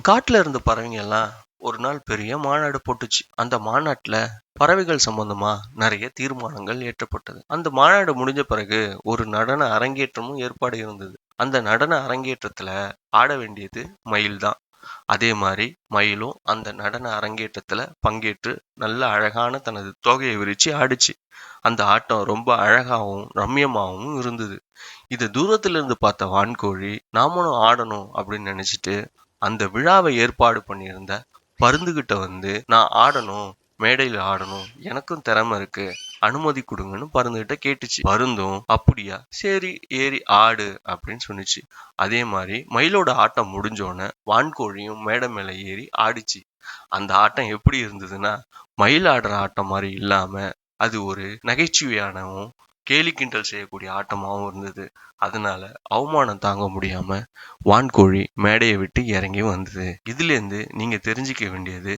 காட்டுல இருந்த பறவைங்க எல்லாம் ஒரு நாள் பெரிய மாநாடு போட்டுச்சு. அந்த மாநாட்டுல பறவைகள் சம்பந்தமா நிறைய தீர்மானங்கள் ஏற்றப்பட்டது. அந்த மாநாடு முடிஞ்ச பிறகு ஒரு நடன அரங்கேற்றமும் ஏற்பாடு இருந்தது. அந்த நடன அரங்கேற்றத்துல ஆட வேண்டியது மயில் தான். அதே மாதிரி மயிலும் அந்த நடன அரங்கேற்றத்துல பங்கேற்று நல்ல அழகான தனது தோகையை விரிச்சு ஆடிச்சு. அந்த ஆட்டம் ரொம்ப அழகாவும் ரம்யமாவும் இருந்தது. இதை தூரத்துல இருந்து பார்த்த வான்கோழி நாமளும் ஆடணும் அப்படின்னு நினைச்சிட்டு அந்த விழாவை ஏற்பாடு பண்ணியிருந்த பருந்துகிட்ட வந்து, நான் ஆடணும், மேடையில் ஆடணும், எனக்கும் திறமை இருக்கு, அனுமதி கொடுங்கன்னு பருந்துகிட்ட கேட்டுச்சு. பருந்தும் அப்படியா, சரி ஏறி ஆடு அப்படின்னு சொன்னிச்சு. அதே மாதிரி மயிலோட ஆட்டம் முடிஞ்சோடனே வான்கோழியும் மேடை மேல ஏறி ஆடிச்சு. அந்த ஆட்டம் எப்படி இருந்ததுன்னா, மயில் ஆடுற ஆட்டம் மாதிரி இல்லாம அது ஒரு நகைச்சுவையானவும் கேலி கிண்டல் செய்யக்கூடிய ஆட்டமாகவும் இருந்தது. அதனால அவமானம் தாங்க முடியாம வான்கோழி மேடையை விட்டு இறங்கி வந்தது. இதுல இருந்து நீங்க தெரிஞ்சுக்க வேண்டியது,